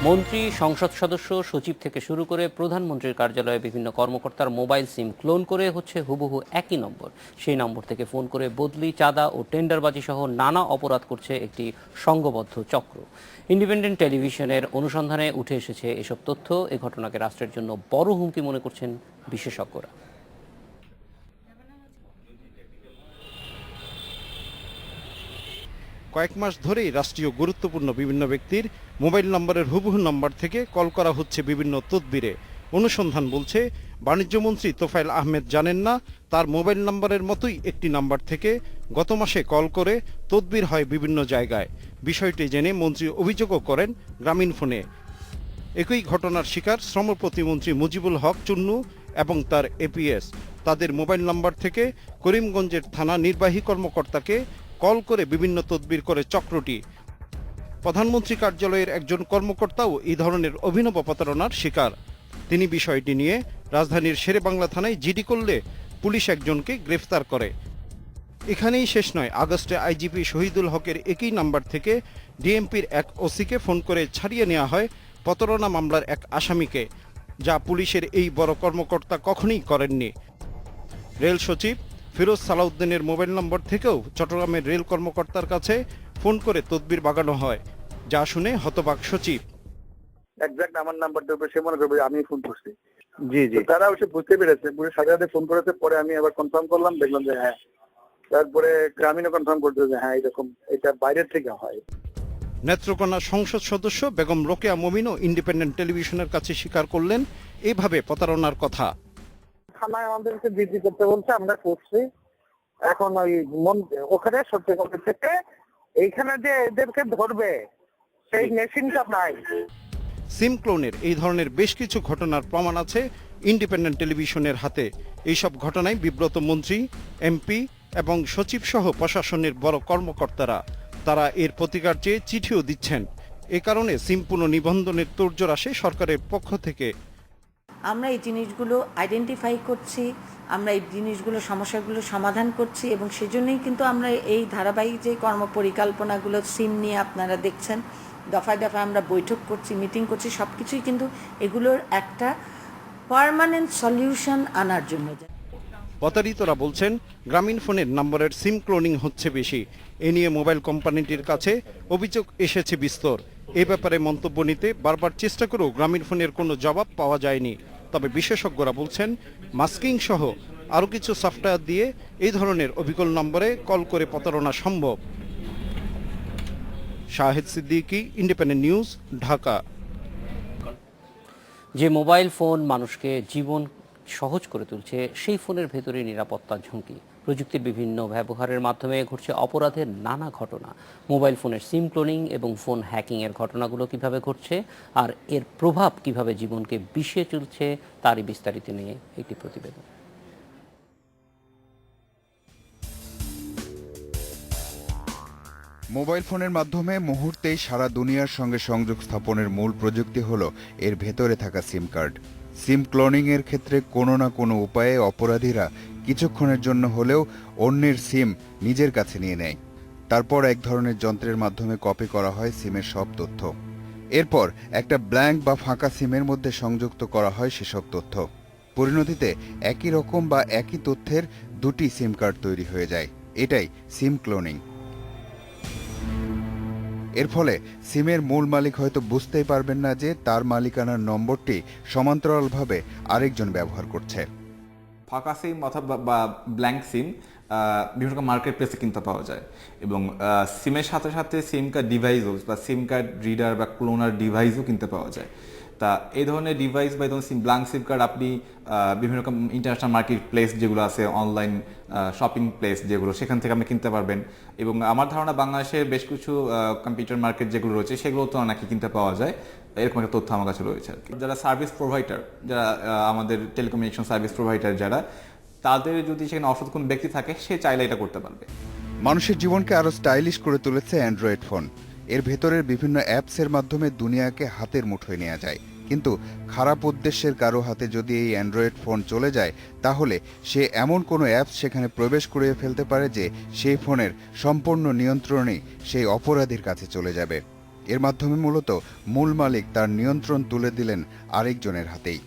মন্ত্রী, সংসদ সদস্য, সচিব থেকে শুরু করে প্রধানমন্ত্রীর কার্যালয়ে বিভিন্ন কর্মকর্তার মোবাইল সিম ক্লোন করে হচ্ছে হুবহু একই নম্বর। সেই নম্বর থেকে ফোন করে বদলি, চাঁদা ও টেন্ডারবাজি সহ নানা অপরাধ করছে একটি সংঘবদ্ধ চক্র। ইন্ডিপেন্ডেন্ট টেলিভিশনের অনুসন্ধানে উঠে এসেছে এসব তথ্য। এ ঘটনাকে রাষ্ট্রের জন্য বড় হুমকি মনে করছেন বিশেষজ্ঞরা। কয়েক মাস ধরেই রাষ্ট্রীয় গুরুত্বপূর্ণ বিভিন্ন ব্যক্তির মোবাইল নম্বরের হুবহু নম্বর থেকে কল করা হচ্ছে বিভিন্ন তদবিরে। অনুসন্ধান বলছে, বাণিজ্যমন্ত্রী তোফায়েল আহমেদ জানেন না তার মোবাইল নম্বরের মতোই একটি নাম্বার থেকে গত মাসে কল করে তদবির হয় বিভিন্ন জায়গায়। বিষয়টি জেনে মন্ত্রী অভিযোগও করেন গ্রামীণফোনে। একই ঘটনার শিকার শ্রম প্রতিমন্ত্রী মুজিবুল হক চুন্নু এবং তার এপিএস। তাদের মোবাইল নম্বর থেকে করিমগঞ্জের থানা নির্বাহী কর্মকর্তাকে কল করে বিভিন্ন তদবির করে চক্রটি। প্রধানমন্ত্রী কার্যালয়ের একজন কর্মকর্তাও এই ধরনের অভিনব প্রতারণার শিকার। তিনি বিষয়টি নিয়ে রাজধানীর শেরেবাংলা থানায় জিডি করলে পুলিশ একজনকে গ্রেফতার করে। এখানেই শেষ নয়, আগস্টে আইজিপি শহীদুল হকের একই নাম্বার থেকে ডিএমপির এক ওসিকে ফোন করে ছাড়িয়ে নেওয়া হয় প্রতারণা মামলার এক আসামিকে, যা পুলিশের এই বড় কর্মকর্তা কখনোই করেননি। রেল সচিব ফিরোজ সালাউদ্দিনের মোবাইল নম্বর থেকেও চট্টগ্রামের রেল কর্মকর্তার কাছে ফোন করে তদবির বাগানো হয়, যা শুনে হতবাক সচিব। এক্সাক্ট আমার নাম্বারটার উপরে সে মনে করবে আমি ফোন করছি। জি জি। তারা অবশ্য বুঝতে পেরেছে, বুঝে সাথে সাথে ফোন করেছে। পরে আমি আবার কনফার্ম করলাম, দেখলাম যে হ্যাঁ। তারপরে গ্রামীণও কনফার্ম করছে যে হ্যাঁ এরকম, এটা বাইরের থেকে হয়। নেত্রকোনা সংসদ সদস্য বেগম রোকেয়া মমিনও ইন্ডিপেন্ডেন্ট টেলিভিশনের কাছে স্বীকার করলেন এইভাবে প্রতারণার কথা। থানায় আমাদেরকে জিডি করতে বলছে, আমরা করছি। এখন ওই ওখানে সত্যি থেকে এইখানে যে এদেরকে ধরবে সেই মেশিনটা নাই। সিম ক্লোনের এই ধরনের বেশ কিছু ঘটনার প্রমাণ আছে ইন্ডিপেন্ডেন্ট টেলিভিশনের হাতে। এইসব ঘটনায় বিব্রত মন্ত্রী, এমপি এবং সচিব সহ প্রশাসনের বড় কর্মকর্তারা। তারা এর প্রতিকার চেয়ে চিঠিও দিচ্ছেন। এ কারণে সিম পুনঃনিবন্ধনের তোড়জোড় আসে সরকারের পক্ষ থেকে। আমরা এই জিনিসগুলো আইডেন্টিফাই করছি, আমরা এই সমস্যাগুলো সমাধান করছি, এবং সেজন্যই কিন্তু আমরা এই ধারাবাহিক যে কর্মপরিকল্পনাগুলো সিম নিয়ে আপনারা দেখছেন, দফায় দফায় আমরা বৈঠক করছি, মিটিং করছি, সব কিছুই কিন্তু এগুলোর একটা পার্মানেন্ট সলিউশন আনার জন্য। প্রতারিতরা বলছেন, গ্রামীণফোনের নম্বরের সিম ক্লোনিং হচ্ছে বেশি। এ নিয়ে মোবাইল কোম্পানিটির কাছে অভিযোগ এসেছে বিস্তর। এ ব্যাপারে মন্তব্য নিতে বারবার চেষ্টা করেও গ্রামীণফোনের কোনো জবাব পাওয়া যায়নি। তবে বিশেষজ্ঞরা বলছেন, মাস্কিং সহ আরও কিছু সফটওয়্যার দিয়ে এই ধরনের অবিকল নম্বরে কল করে প্রতারণা সম্ভব। Shahed Siddiqui, independent news, Dhaka. যে মোবাইল ফোন মানুষকে জীবন সহজ করে তুলছে, সেই ফোনের ভেতরে নিরাপত্তার ঝুঁকি। প্রযুক্তির বিভিন্ন ব্যবহারের মাধ্যমে ঘটছে অপরাধের নানা ঘটনা। মোবাইল ফোনের সিম ক্লোনিং এবং ফোন হ্যাকিংয়ের ঘটনাগুলো কিভাবে ঘটছে আর এর প্রভাব কিভাবে জীবনকে বিষিয়ে চলছে, তারই বিস্তারিত নিয়ে একটি প্রতিবেদন। মোবাইল ফোনের মাধ্যমে মুহূর্তেই সারা দুনিয়ার সঙ্গে সংযোগ স্থাপনের মূল প্রযুক্তি হল এর ভেতরে থাকা সিম কার্ড। সিম ক্লোনিংয়ের ক্ষেত্রে কোনো না কোনো উপায়ে অপরাধীরা কিছুক্ষণের জন্য হলেও অন্যের সিম নিজের কাছে নিয়ে নেয়। তারপর এক ধরনের যন্ত্রের মাধ্যমে কপি করা হয় সিমের সব তথ্য। এরপর একটা ব্ল্যাঙ্ক বা ফাঁকা সিমের মধ্যে সংযুক্ত করা হয় সেসব তথ্য। পরিণতিতে একই রকম বা একই তথ্যের দুটি সিম কার্ড তৈরি হয়ে যায়। এটাই সিম ক্লোনিং। এর ফলে সিমের মূল মালিক হয়তো বুঝতেই পারবেন না যে তার মালিকানার নম্বরটি সমান্তরালভাবে আরেকজন ব্যবহার করছে। ফাঁকা সিম বা ব্ল্যাঙ্ক সিম বিভিন্ন রকম মার্কেট প্লেসে কিনতে পাওয়া যায়, এবং সিমের সাথে সাথে সিম কার্ড ডিভাইসও বা সিম কার্ড রিডার বা ক্লোনার ডিভাইসও কিনতে পাওয়া যায়। তা এই ধরনের ডিভাইস বা এই ধরনের ব্ল্যাঙ্ক সিম কার্ড আপনি বিভিন্ন রকম ইন্টারন্যাশনাল মার্কেট প্লেস যেগুলো আছে, অনলাইন শপিং প্লেস যেগুলো, সেখান থেকে আপনি কিনতে পারবেন। এবং আমার ধারণা বাংলাদেশের বেশ কিছু কম্পিউটার মার্কেট যেগুলো রয়েছে সেগুলো তো নাকি কিনতে পাওয়া যায়, এরকম একটা তথ্য আমার কাছে রয়েছে। যারা সার্ভিস প্রোভাইডার, যারা আমাদের টেলিকমিউনিকেশন সার্ভিস প্রোভাইডার যারা, তাদের যদি সেখানে অসৎ কোনো ব্যক্তি থাকে, সে চাইলে এটা করতে পারবে। মানুষের জীবনকে আরও স্টাইলিশ করে তুলেছে অ্যান্ড্রয়েড ফোন। এর ভেতরের বিভিন্ন অ্যাপসের মাধ্যমে দুনিয়াকে হাতের মুঠোয় নেওয়া যায়। কিন্তু খারাপ উদ্দেশ্যের কারো হাতে যদি এই অ্যান্ড্রয়েড ফোন চলে যায়, তাহলে সে এমন কোনো অ্যাপস সেখানে প্রবেশ করিয়ে ফেলতে পারে যে সেই ফোনের সম্পূর্ণ নিয়ন্ত্রণই সেই অপরাধীর কাছে চলে যাবে। এর মাধ্যমে মূলত মূল মালিক তার নিয়ন্ত্রণ তুলে দিলেন আরেকজনের হাতেই।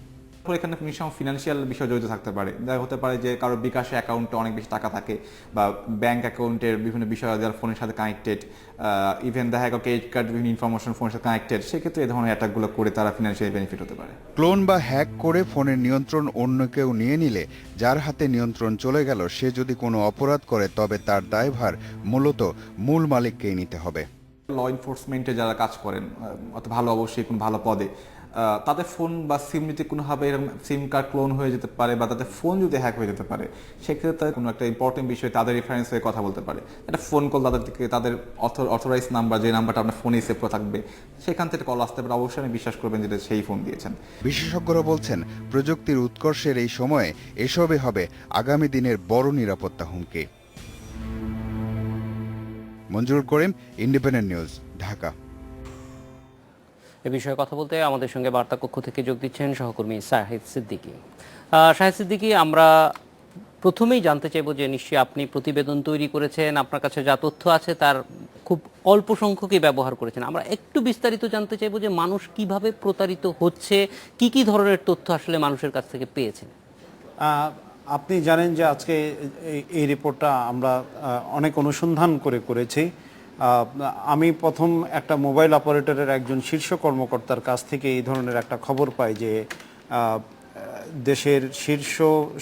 এখানে ফিনান্সিয়াল বিষয় জড়িত থাকতে পারে, দেখা হতে পারে যে কারো বিকাশে অ্যাকাউন্টে অনেক বেশি টাকা থাকে বা ব্যাংক অ্যাকাউন্টের বিভিন্ন বিষয় যারা ফোনের সাথে কানেক্টেড, ইভেন দেখা গেল ক্রেডিট কার্ড বিভিন্ন ইনফরমেশন ফোনের সাথে কানেক্টেড, সেক্ষেত্রে এই ধরনের অ্যাটাকগুলো করে তারা ফিনান্সিয়ালি বেনিফিট হতে পারে। ক্লোন বা হ্যাক করে ফোনের নিয়ন্ত্রণ অন্য কেউ নিয়ে নিলে যার হাতে নিয়ন্ত্রণ চলে গেল সে যদি কোনো অপরাধ করে তবে তার দায়ভার মূলত মূল মালিককেই নিতে হবে। ল এনফোর্সমেন্টে যারা কাজ করেন, অত ভালো অবশ্যই কোন ভালো পদে, তাদের ফোন বা সিম যদি কোনোভাবে এরকম সিম কার্ড ক্লোন হয়ে যেতে পারে বা তাদের ফোন যদি হ্যাক হয়ে যেতে পারে, সেক্ষেত্রে তাদের কোনো একটা ইম্পর্টেন্ট বিষয় তাদের রেফারেন্স হয়ে কথা বলতে পারে। একটা ফোন কল তাদের থেকে তাদের অথরাইজ নাম্বার, যে নাম্বারটা আপনার ফোনে সেভ করা থাকবে, সেখান থেকে কল আসতে পারে, অবশ্যই আমি বিশ্বাস করবেন যেটা সেই ফোন দিয়েছেন। বিশেষজ্ঞরা বলছেন প্রযুক্তির উৎকর্ষের এই সময়ে এসবই হবে আগামী দিনের বড় নিরাপত্তা হুমকি। মঞ্জুরুল করিম, ইন্ডিপেন্ডেন্ট নিউজ, ঢাকা। এ বিষয়ে কথা বলতে আমাদের সঙ্গে বার্তা কক্ষ থেকে যোগ দিচ্ছেন সহকর্মী শাহিদ সিদ্দিকী। শাহিদ সিদ্দিকী, আমরা প্রথমেই জানতে চাইব যে নিশ্চয়ই আপনি প্রতিবেদন তৈরি করেছেন, আপনার কাছে যা তথ্য আছে তার খুব অল্প সংখ্যকই ব্যবহার করেছেন। আমরা একটু বিস্তারিত জানতে চাইব যে মানুষ কিভাবে প্রতারিত হচ্ছে, কি কি ধরনের তথ্য আসলে মানুষের কাছ থেকে পেয়েছেন। আপনি জানেন যে আজকে এই রিপোর্টটা আমরা অনেক অনুসন্ধান করেছি। আমি প্রথম একটা মোবাইল অপারেটরের একজন শীর্ষ কর্মকর্তার কাছ থেকে এই ধরনের একটা খবর পাই যে দেশের শীর্ষ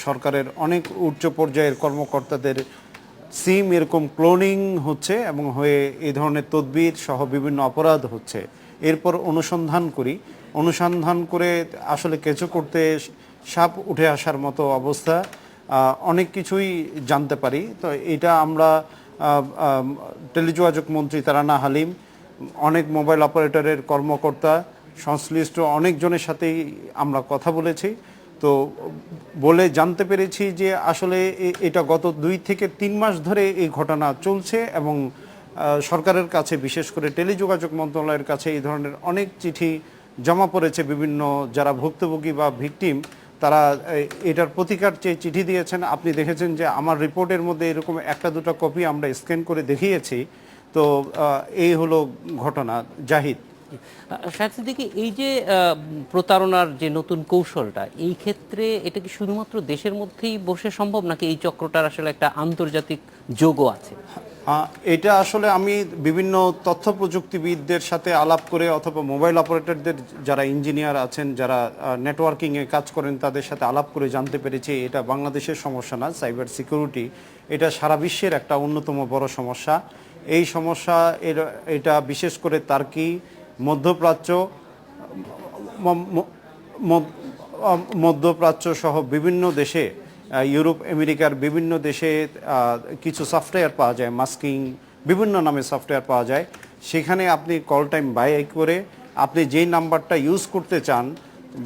সরকারের অনেক উচ্চ পর্যায়ের কর্মকর্তাদের সিম এরকম ক্লোনিং হচ্ছে এবং হয়ে এই ধরনের তদবির সহ বিভিন্ন অপরাধ হচ্ছে। এরপর অনুসন্ধান করে আসলে কেঁচো করতে সাপ উঠে আসার মতো অবস্থা, অনেক কিছুই জানতে পারি। তো এটা আমরা টেলিযোগাযোগ মন্ত্রী তারানা হালিম, অনেক মোবাইল অপারেটরের কর্মকর্তা, সংশ্লিষ্ট অনেকজনের সাথেই আমরা কথা বলেছি। তো বলে জানতে পেরেছি যে আসলে এটা গত 2 থেকে 3 মাস ধরে এই ঘটনা চলছে এবং সরকারের কাছে, বিশেষ করে টেলিযোগাযোগ মন্ত্রণালয়ের কাছে এই ধরনের অনেক চিঠি জমা পড়েছে। বিভিন্ন যারা ভুক্তভোগী বা ভিকটিম তারা এটার প্রতিকার চেয়ে চিঠি দিয়েছেন। আপনি দেখেছেন যে আমার রিপোর্টের মধ্যে এরকম 1-2টা কপি আমরা স্ক্যান করে দেখিয়েছি। তো এই হলো ঘটনা। জাহিদ, শাহিদ সিদ্দিকী, এই যে প্রতারণার যে নতুন কৌশলটা, এই ক্ষেত্রে এটা কি শুধুমাত্র দেশের মধ্যেই বসে সম্ভব, নাকি এই চক্রটার আসলে একটা আন্তর্জাতিক যোগও আছে? এটা আসলে আমি বিভিন্ন তথ্য প্রযুক্তিবিদদের সাথে আলাপ করে অথবা মোবাইল অপারেটরদের যারা ইঞ্জিনিয়ার আছেন, যারা নেটওয়ার্কিংয়ে কাজ করেন, তাদের সাথে আলাপ করে জানতে পেরেছি এটা বাংলাদেশের সমস্যা না, সাইবার সিকিউরিটি এটা সারা বিশ্বের একটা অন্যতম বড় সমস্যা। এই সমস্যা এটা বিশেষ করে তার্কি, মধ্যপ্রাচ্য সহ বিভিন্ন দেশে, ইউরোপ আমেরিকার বিভিন্ন দেশে কিছু সফটওয়্যার পাওয়া যায়, মাস্কিং বিভিন্ন নামে সফটওয়্যার পাওয়া যায়। সেখানে আপনি কল টাইম বাই করে আপনি যেই নাম্বারটা ইউজ করতে চান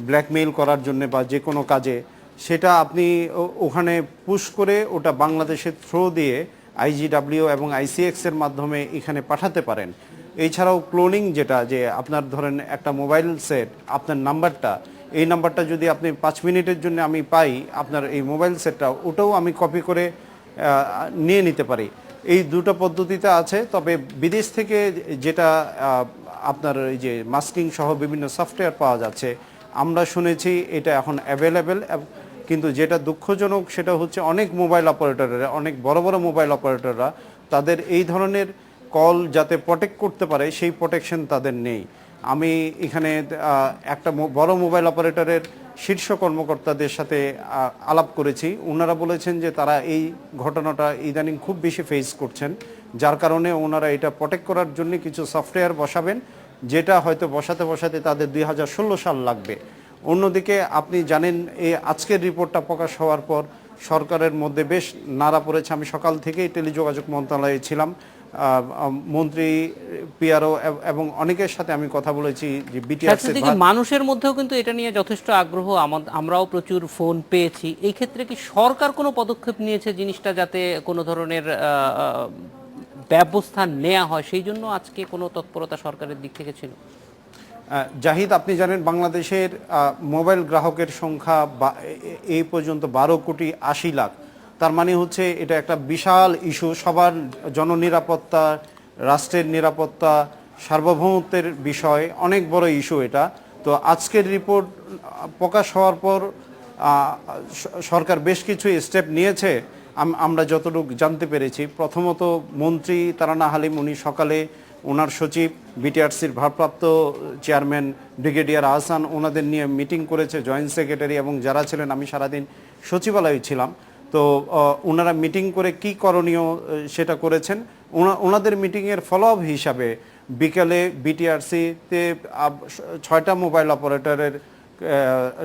ব্ল্যাকমেইল করার জন্য বা যে কোনো কাজে, সেটা আপনি ওখানে পুশ করে ওটা বাংলাদেশের থ্রো দিয়ে IGW এবং ICX এর মাধ্যমে এখানে পাঠাতে পারেন। এছাড়াও ক্লোনিং, যেটা যে আপনার ধরেন একটা মোবাইল সেট, আপনার নাম্বারটা, এই নাম্বারটা যদি আপনি 5 মিনিটের জন্য আমি পাই আপনার এই মোবাইল সেটটা, ওটাও আমি কপি করে নিয়ে নিতে পারি। এই দুটো পদ্ধতিতে আছে। তবে বিদেশ থেকে যেটা আপনার এই যে মাস্কিং সহ বিভিন্ন সফটওয়্যার পাওয়া যাচ্ছে, আমরা শুনেছি এটা এখন অ্যাভেলেবেল। কিন্তু যেটা দুঃখজনক সেটা হচ্ছে অনেক মোবাইল অপারেটররা, অনেক বড় বড় মোবাইল অপারেটররা তাদের এই ধরনের কল যাতে প্রটেক্ট করতে পারে সেই প্রোটেকশন তাদের নেই। আমি এখানে একটা বড় মোবাইল অপারেটরের শীর্ষ কর্মকর্তাদের সাথে আলাপ করেছি। ওনারা বলেছেন যে তারা এই ঘটনাটা ইদানিং খুব বেশি ফেস করছেন, যার কারণে ওনারা এটা প্রটেক্ট করার জন্য কিছু সফটওয়্যার বসাবেন, যেটা হয়তো বসাতে তাদের 2016 সাল লাগবে। অন্যদিকে আপনি জানেন এই আজকের রিপোর্টটা প্রকাশ হওয়ার পর সরকারের মধ্যে বেশ নাড়া পড়েছে। আমি সকাল থেকেই টেলিযোগাযোগ মন্ত্রণালয়ে ছিলাম, মন্ত্রী, পিআরও এবং অনেকের সাথে আমি কথা বলেছি যে মানুষের মধ্যেও কিন্তু এটা নিয়ে যথেষ্ট আগ্রহ, আমরাও প্রচুর ফোন পেয়েছি। এই ক্ষেত্রে কি সরকার কোনো পদক্ষেপ নিয়েছে জিনিসটা যাতে কোনো ধরনের ব্যবস্থা নেওয়া হয়, সেই জন্য আজকে কোনো তৎপরতা সরকারের দিক থেকে ছিল? জাহিদ, আপনি জানেন বাংলাদেশের মোবাইল গ্রাহকের সংখ্যা এই পর্যন্ত 12,80,00,000। তার মানে হচ্ছে এটা একটা বিশাল ইস্যু। সবার জননিরাপত্তা, রাষ্ট্রের নিরাপত্তা সার্বভৌমত্বের বিষয়, অনেক বড় ইস্যু এটা। তো আজকের রিপোর্ট প্রকাশ হওয়ার পর সরকার বেশ কিছু স্টেপ নিয়েছে আমরা যতটুকু জানতে পেরেছি। প্রথমত মন্ত্রী তারানা হালিম উনি সকালে ওনার সচিব বিটিআরসির ভারপ্রাপ্ত চেয়ারম্যান ব্রিগেডিয়ার আহসান ওনাদের নিয়ে মিটিং করেছে, জয়েন্ট সেক্রেটারি এবং যারা ছিলেন, আমি সারাদিন সচিবালয়ে ছিলাম। তো ওনারা মিটিং করে কি করণীয় সেটা করেছেন। ওনাদের মিটিংয়ের ফলো আপ হিসাবে বিকেলে বিটিআরসিতে 6টা মোবাইল অপারেটরের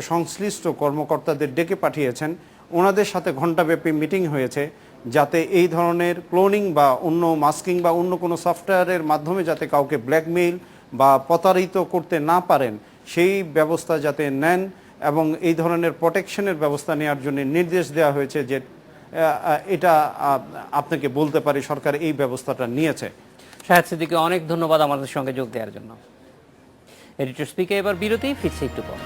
সংশ্লিষ্ট কর্মকর্তাদের ডেকে পাঠিয়েছেন। ওনাদের সাথে ঘণ্টাব্যাপী মিটিং হয়েছে যাতে এই ধরনের ক্লোনিং বা অন্য মাস্কিং বা অন্য কোনো সফটওয়্যারের মাধ্যমে যাতে কাউকে ব্ল্যাকমেইল বা প্রতারিত করতে না পারেন সেই ব্যবস্থা যাতে নেন এবং এই ধরনের প্রোটেকশনের ব্যবস্থা নেওয়ার জন্য নির্দেশ দেওয়া হয়েছে। যে এটা আপনাকে বলতে পারি সরকার এই ব্যবস্থাটা নিয়েছে। শাহেদ সিদ্দিককে অনেক ধন্যবাদ আমাদের সঙ্গে যোগ দেওয়ার জন্য। এডিটর স্পিকে এবার বিরতি, ফিরছে একটু পর।